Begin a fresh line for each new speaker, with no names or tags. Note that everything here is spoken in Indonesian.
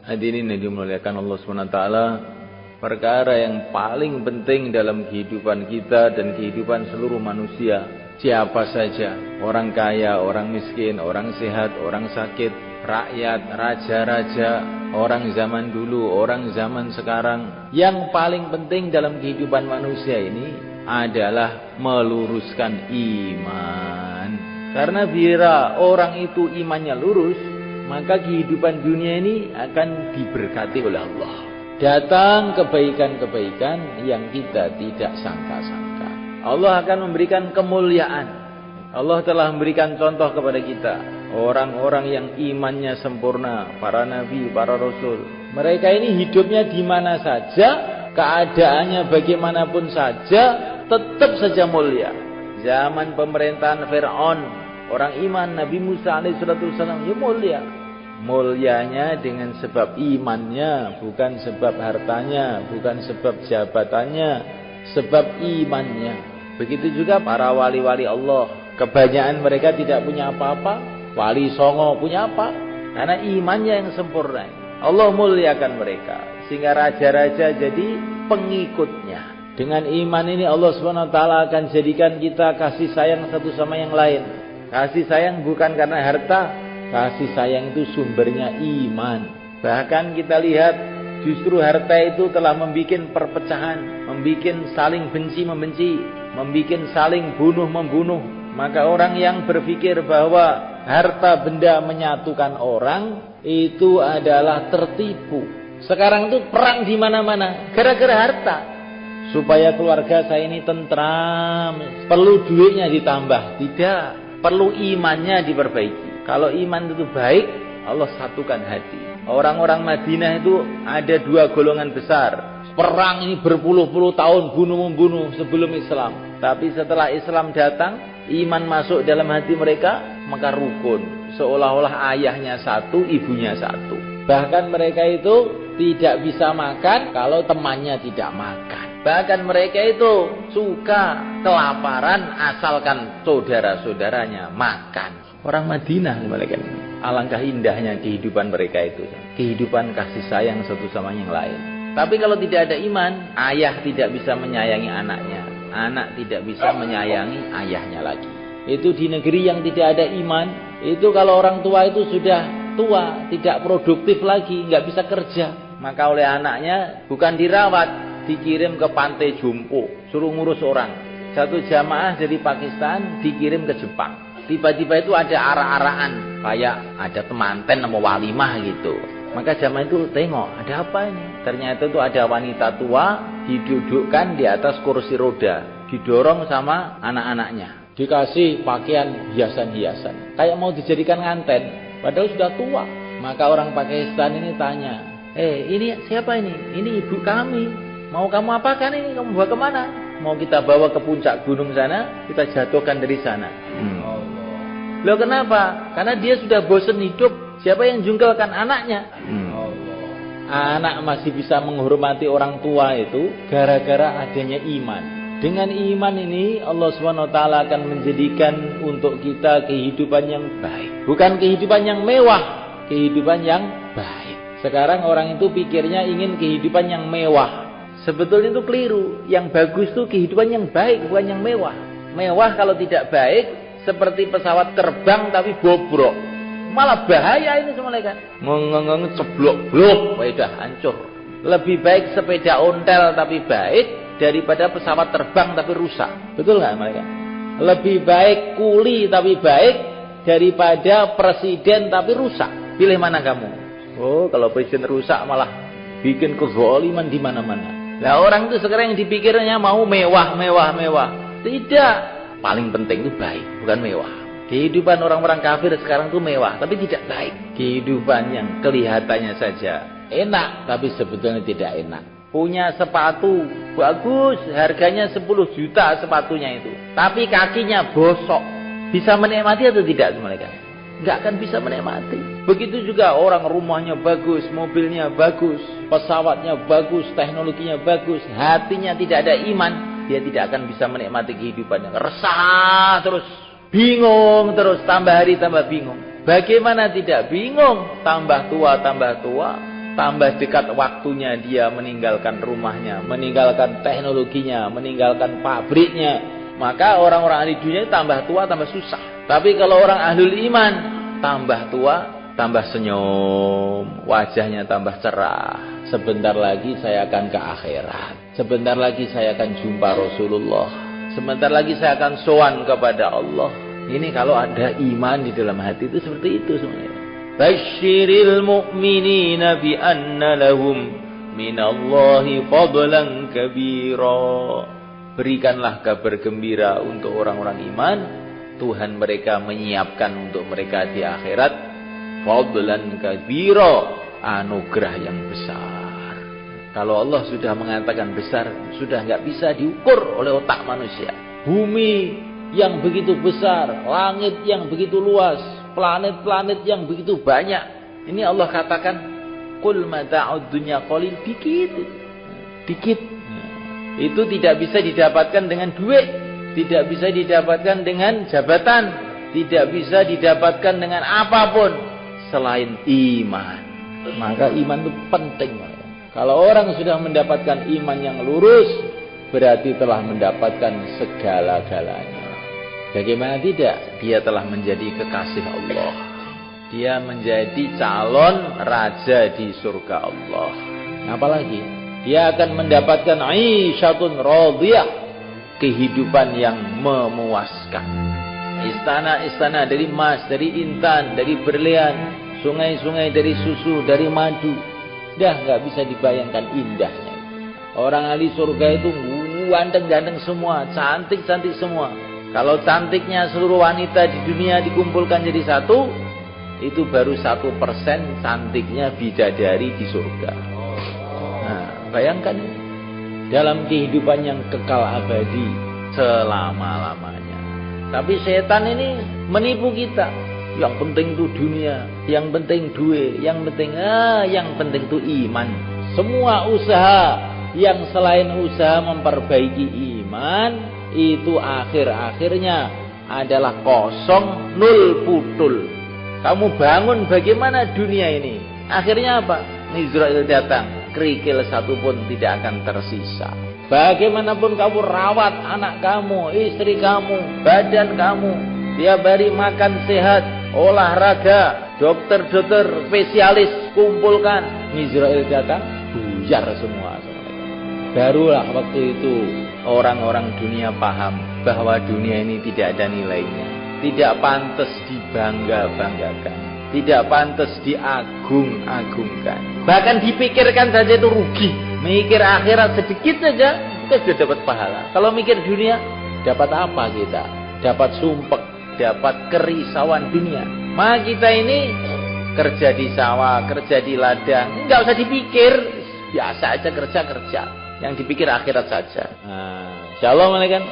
Hadirin yang dimuliakan Allah SWT, perkara yang paling penting dalam kehidupan kita dan kehidupan seluruh manusia, siapa saja, orang kaya, orang miskin, orang sehat, orang sakit, rakyat, raja-raja, orang zaman dulu, orang zaman sekarang, yang paling penting dalam kehidupan manusia ini adalah meluruskan iman. Karena bila orang itu imannya lurus, maka kehidupan dunia ini akan diberkati oleh Allah. Datang kebaikan-kebaikan yang kita tidak sangka-sangka. Allah akan memberikan kemuliaan. Allah telah memberikan contoh kepada kita. Orang-orang yang imannya sempurna, para nabi, para rasul. Mereka ini hidupnya di mana saja, keadaannya bagaimanapun saja, tetap saja mulia. Zaman pemerintahan Fir'aun, orang iman Nabi Musa alaihissalam, ya mulia. Mulianya dengan sebab imannya, bukan sebab hartanya, bukan sebab jabatannya, sebab imannya. Begitu juga para wali-wali Allah. Kebanyakan mereka tidak punya apa-apa. Wali Songo punya apa? Karena imannya yang sempurna. Allah muliakan mereka, sehingga raja-raja jadi pengikutnya. Dengan iman ini Allah SWT akan jadikan kita kasih sayang satu sama yang lain. Kasih sayang bukan karena harta, kasih sayang itu sumbernya iman. Bahkan kita lihat justru harta itu telah membuat perpecahan, membuat saling benci-membenci, membuat saling bunuh-membunuh. Maka orang yang berpikir bahwa harta benda menyatukan orang itu adalah tertipu. Sekarang itu perang di mana-mana gara-gara harta. Supaya keluarga saya ini tentram, perlu duitnya ditambah, tidak, perlu imannya diperbaiki. Kalau iman itu baik, Allah satukan hati. Orang-orang Madinah itu ada dua golongan besar. Perang ini berpuluh-puluh tahun bunuh-membunuh sebelum Islam. Tapi setelah Islam datang, iman masuk dalam hati mereka, maka rukun. Seolah-olah ayahnya satu, ibunya satu. Bahkan mereka itu tidak bisa makan kalau temannya tidak makan. Bahkan mereka itu suka kelaparan asalkan saudara-saudaranya makan. Orang Madinah mereka. Alangkah indahnya kehidupan mereka itu. Kehidupan kasih sayang satu sama yang lain. Tapi kalau tidak ada iman, ayah tidak bisa menyayangi anaknya. Anak tidak bisa menyayangi ayahnya lagi. Itu di negeri yang tidak ada iman. Itu kalau orang tua itu sudah tua, tidak produktif lagi, nggak bisa kerja. Maka oleh anaknya bukan dirawat, dikirim ke pantai jompo, suruh ngurus orang. Satu jamaah dari Pakistan dikirim ke Jepang. Tiba-tiba itu ada arak-arakan, kayak ada temanten sama walimah gitu. Maka jamaah itu tengok, ada apa ini? Ternyata itu ada wanita tua didudukkan di atas kursi roda, didorong sama anak-anaknya, dikasih pakaian hiasan-hiasan, kayak mau dijadikan nganten, padahal sudah tua. Maka orang Pakistan ini tanya, ini siapa ini? Ini ibu kami. Mau kamu apakan ini? Kamu bawa kemana? Mau kita bawa ke puncak gunung sana, kita jatuhkan dari sana. Loh kenapa? Karena dia sudah bosan hidup. Siapa yang jungkelkan anaknya? Anak masih bisa menghormati orang tua itu gara-gara adanya iman. Dengan iman ini Allah SWT akan menjadikan untuk kita kehidupan yang baik. Bukan kehidupan yang mewah, kehidupan yang baik. Sekarang orang itu pikirnya ingin kehidupan yang mewah. Sebetulnya itu keliru. Yang bagus itu kehidupan yang baik, bukan yang mewah. Mewah kalau tidak baik, seperti pesawat terbang tapi bobrok. Malah bahaya ini semua kan. Ceblok-blok, udah hancur. Lebih baik sepeda ontel tapi baik daripada pesawat terbang tapi rusak. Betul nggak mereka? Lebih baik kuli tapi baik daripada presiden tapi rusak. Pilih mana kamu? Oh, kalau presiden rusak malah bikin kezaliman di mana-mana. Lah orang itu sekarang yang dipikirnya mau mewah. Tidak. Paling penting itu baik, bukan mewah. Kehidupan orang-orang kafir sekarang itu mewah, tapi tidak baik. Kehidupan yang kelihatannya saja enak, tapi sebetulnya tidak enak. Punya sepatu bagus, harganya 10 juta sepatunya itu, tapi kakinya bosok. Bisa menikmati atau tidak mereka? Nggak akan bisa menikmati. Begitu juga orang rumahnya bagus, mobilnya bagus, pesawatnya bagus, teknologinya bagus, hatinya tidak ada iman, dia tidak akan bisa menikmati kehidupannya. Resah terus, bingung terus, tambah hari tambah bingung. Bagaimana tidak bingung? Tambah tua, tambah dekat waktunya dia meninggalkan rumahnya, meninggalkan teknologinya, meninggalkan pabriknya. Maka orang-orang ahli dunia tambah tua, tambah susah. Tapi kalau orang ahlul iman, tambah tua, tambah senyum, wajahnya tambah cerah. Sebentar lagi saya akan ke akhirat. Sebentar lagi saya akan jumpa Rasulullah. Sebentar lagi saya akan sowan kepada Allah. Ini kalau ada iman di dalam hati itu seperti itu sebenarnya. Basyiril mu'minina bi anna lahum minallahi fadlan kabira. Berikanlah kabar gembira untuk orang-orang iman. Tuhan mereka menyiapkan untuk mereka di akhirat fadlan kabira, anugerah yang besar. Kalau Allah sudah mengatakan besar, sudah nggak bisa diukur oleh otak manusia. Bumi yang begitu besar, langit yang begitu luas, planet-planet yang begitu banyak. Ini Allah katakan, qul mata'ud dunya qalil, dikit. Itu tidak bisa didapatkan dengan duit, tidak bisa didapatkan dengan jabatan, tidak bisa didapatkan dengan apapun selain iman. Maka iman itu penting. Kalau orang sudah mendapatkan iman yang lurus, berarti telah mendapatkan segala-galanya. Bagaimana tidak? Dia telah menjadi kekasih Allah. Dia menjadi calon raja di surga Allah. Apalagi? Dia akan mendapatkan aisyatun radiyah, kehidupan yang memuaskan. Istana-istana dari emas, dari intan, dari berlian, sungai-sungai dari susu, dari madu. Dah nggak bisa dibayangkan indahnya. Orang ahli surga itu ganteng-ganteng semua, cantik-cantik semua. Kalau cantiknya seluruh wanita di dunia dikumpulkan jadi satu, itu baru 1% cantiknya bidadari di surga. Nah, bayangkan dalam kehidupan yang kekal abadi selama-lamanya. Tapi setan ini menipu kita. Yang penting itu dunia, yang penting duit, yang penting itu iman. Semua usaha yang selain usaha memperbaiki iman, itu akhir-akhirnya adalah kosong, nul, putul. Kamu bangun bagaimana dunia ini? Akhirnya apa? Israel datang, kerikil satu pun tidak akan tersisa. Bagaimanapun kamu rawat anak kamu, istri kamu, badan kamu, tiap hari makan sehat, olahraga, dokter-dokter spesialis kumpulkan, Israel datang, buyar semua. Barulah waktu itu orang-orang dunia paham bahwa dunia ini tidak ada nilainya, tidak pantas dibangga-banggakan, tidak pantas diagung-agungkan, bahkan dipikirkan saja itu rugi. Mikir akhirat sedikit saja kita sudah dapat pahala. Kalau mikir dunia, dapat apa kita? Dapat sumpek, dapat kerisauan dunia. Maka kita ini kerja di sawah, kerja di ladang, nggak usah dipikir, biasa aja kerja. Yang dipikir akhirat saja. Nah, Shalom alaikum.